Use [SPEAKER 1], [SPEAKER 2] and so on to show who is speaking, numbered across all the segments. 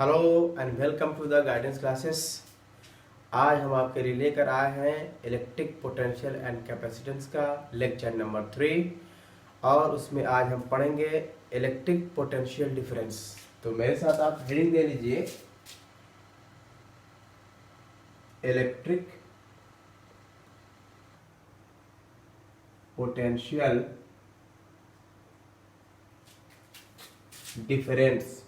[SPEAKER 1] Hello and welcome to the guidance classes. आज हम आपके लिए लेकर आए हैं इलेक्ट्रिक पोटेंशियल एंड कैपेसिटेंस का लेक्चर नंबर 3 और उसमें आज हम पढ़ेंगे इलेक्ट्रिक पोटेंशियल डिफरेंस। तो मेरे साथ आप हेडिंग दे लीजिए, इलेक्ट्रिक पोटेंशियल डिफरेंस।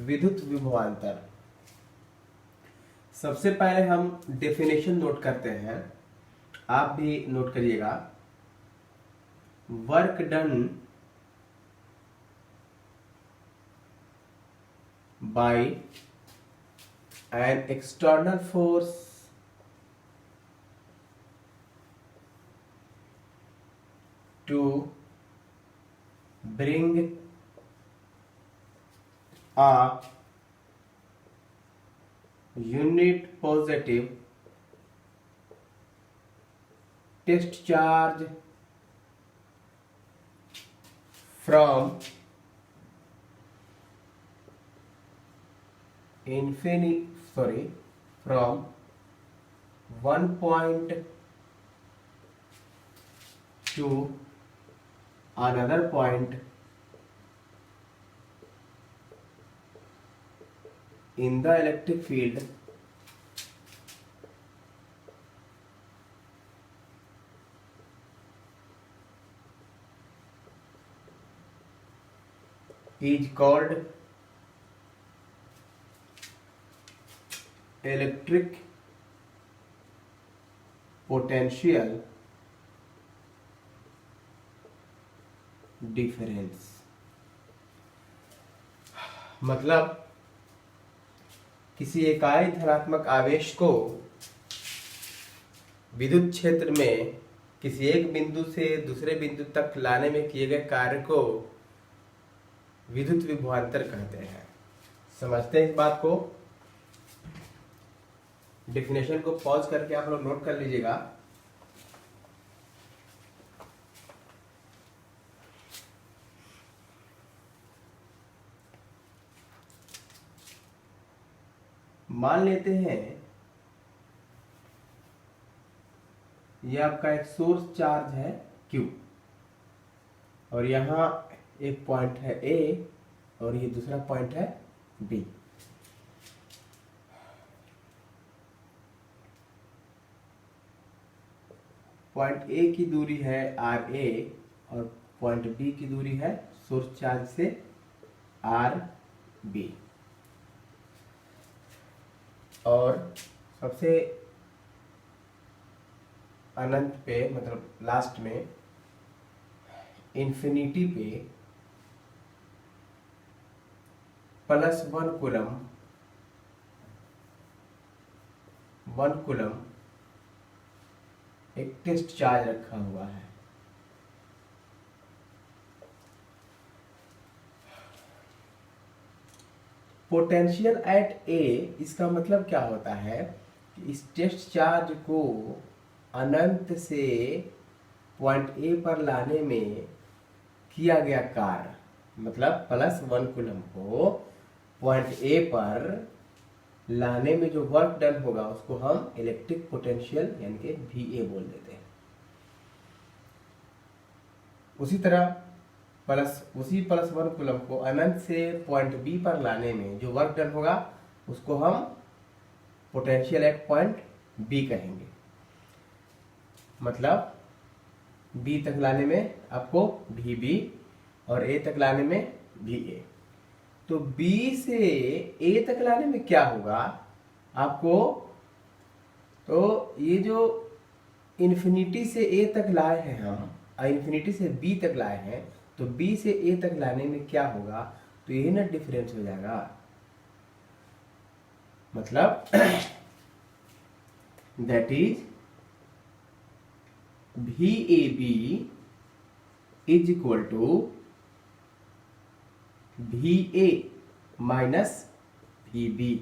[SPEAKER 1] विद्युत विभवांतर। सबसे पहले हम डेफिनेशन नोट करते हैं, आप भी नोट करिएगा। Work done by an external force to bring a unit positive test charge from from one point to another point in the electric field is called electric potential difference। मतलब किसी इकाई धनात्मक आवेश को विद्युत क्षेत्र में किसी एक बिंदु से दूसरे बिंदु तक लाने में किए गए कार्य को विद्युत विभवांतर कहते हैं। समझते हैं इस बात को। डेफिनेशन को पॉज करके आप लोग नोट कर लीजिएगा। मान लेते हैं ये आपका एक सोर्स चार्ज है Q और यहाँ एक पॉइंट है A और ये दूसरा पॉइंट है B। पॉइंट A की दूरी है RA और पॉइंट B की दूरी है सोर्स चार्ज से RB। और सबसे अनंत पे मतलब लास्ट में इंफिनिटी पे +1 कूलम एक टेस्ट चार्ज रखा हुआ है। पोटेंशियल एट ए, इसका मतलब क्या होता है कि इस टेस्ट चार्ज को अनंत से पॉइंट ए पर लाने में किया गया कार्य, मतलब +1 कूलम को पॉइंट ए पर लाने में जो वर्क डन होगा उसको हम इलेक्ट्रिक पोटेंशियल यानी कि VA बोल देते हैं। उसी तरह उसी +1 कूलम को अनंत से पॉइंट बी पर लाने में जो वर्क डन होगा उसको हम पोटेंशियल एट पॉइंट बी कहेंगे। मतलब बी तक लाने में आपको VB और ए तक लाने में VA। तो बी से ए तक लाने में क्या होगा आपको, तो ये जो इन्फिनिटी से ए तक लाए हैं हम और इन्फिनिटी से बी तक लाए हैं, तो बी से ए तक लाने में क्या होगा, तो यही ना डिफरेंस हो जाएगा। मतलब that is VAB is equal to VA minus VB।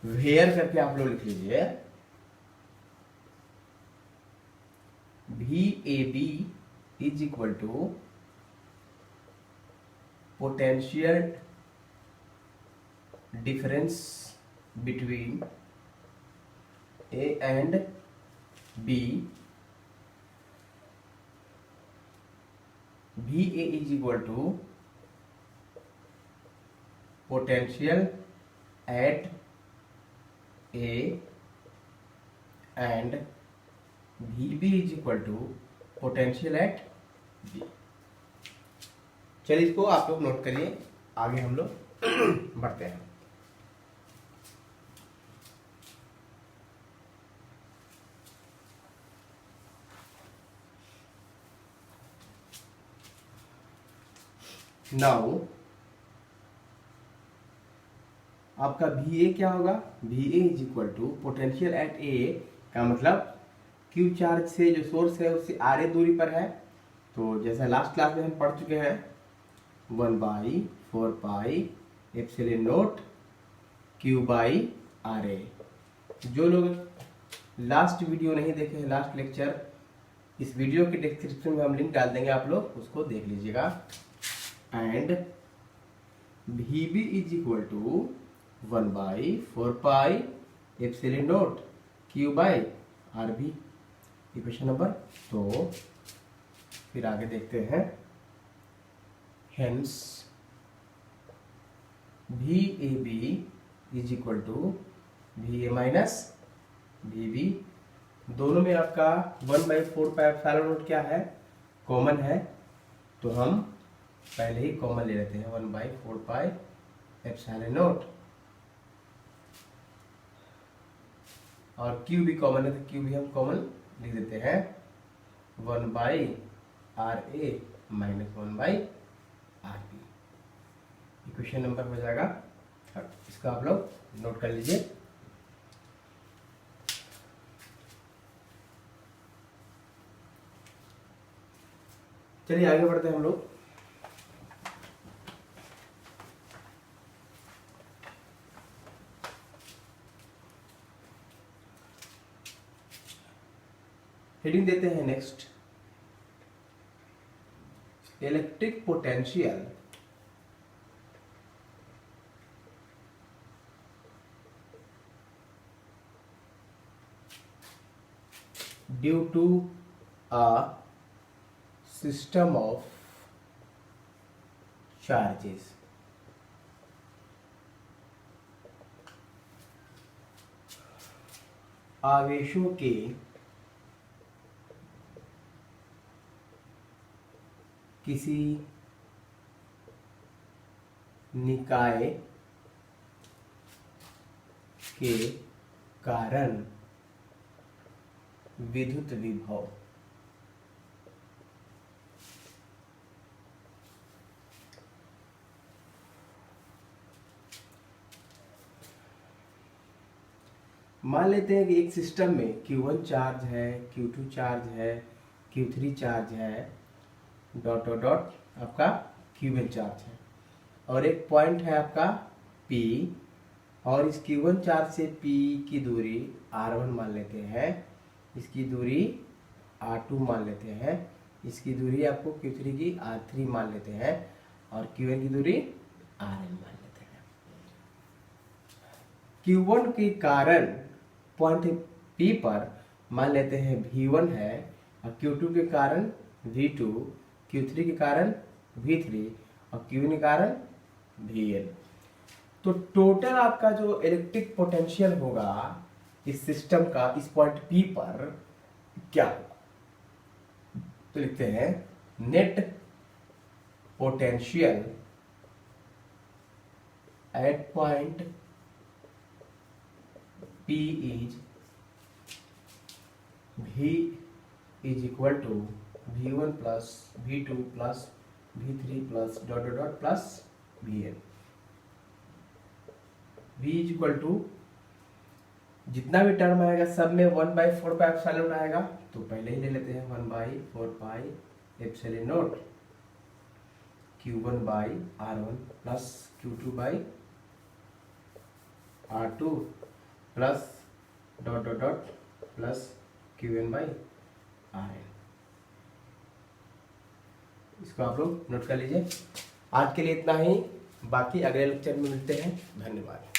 [SPEAKER 1] Where करके आप लोग लिख लीजिए। V A B is equal to potential difference between A and B, V A is equal to potential at A and V B is equal to potential at B. चलिए इसको आप लोग note करिए, आगे हम लोग बढ़ते हैं। नाउ आपका वी ए क्या होगा, V A is equal to potential at A का मतलब क्यू चार्ज से जो सोर्स है उससे आर ए दूरी पर है। तो जैसा लास्ट क्लास में हम पढ़ चुके हैं 1/4 pi epsilon not Q by R A. जो लोग लास्ट वीडियो नहीं देखे हैं, लास्ट लेक्चर, इस वीडियो के डिस्क्रिप्शन में हम लिंक डाल देंगे, आप लोग उसको देख लीजिएगा। And V B is equal to 1/4 pi epsilon not Q by r B, equation number. तो फिर आगे देखते हैं। Hence V A B is equal to V A minus V B. दोनों में आपका 1/4 पाई एप्सिलॉन नॉट क्या है, कॉमन है, तो हम पहले ही कॉमन ले लेते हैं 1/4 पाई एप्सिलॉन नॉट। और क्यू भी कॉमन है तो क्यू भी हम कॉमन लिख देते हैं 1/RA minus 1/RB। Equation number हो जाएगा, इसका आप लोग नोट कर लीजिए। चलिए आगे बढ़ते हैं हम लोग। हेडिंग देते हैं next, electric potential due to a system of charges. आवेशों के किसी निकाय के कारण विद्युत विभव मान लेते हैं कि एक सिस्टम में Q1 चार्ज है, Q2 चार्ज है, Q3 चार्ज है, डॉट डॉट डॉट आपका Q1 चार्ज है, और एक पॉइंट है आपका P, और इस Q1 चार्ज से P की दूरी R1 मान लेते हैं, इसकी दूरी R2 मान लेते हैं, इसकी दूरी आपको Q3 की R3 मान लेते हैं, और Q1 की दूरी Rn मान लेते हैं। Q1 के कारण पॉइंट P पर मान लेते हैं V1 है, और Q2 के कारण V2, Q3 के कारण V3 और Q1 के कारण Vn। तो टोटल आपका जो इलेक्ट्रिक पोटेंशियल होगा इस सिस्टम का इस पॉइंट P पर क्या होगा, तो लिखते हैं net potential at point P is V is equal to V1 plus V2 plus V3 plus dot dot dot plus Vn। V is equal to जितना भी टर्म आएगा सब में 1/4 पाई एप्सिलॉन आएगा, तो पहले ही ले लेते हैं 1/4 pi epsilon not Q1 by R1 plus Q2 by R2 plus dot dot dot plus Qn by Rn। इसको आप लोग नोट कर लीजिए। आज के लिए इतना ही, बाकी अगले लेक्चर में मिलते हैं। धन्यवाद।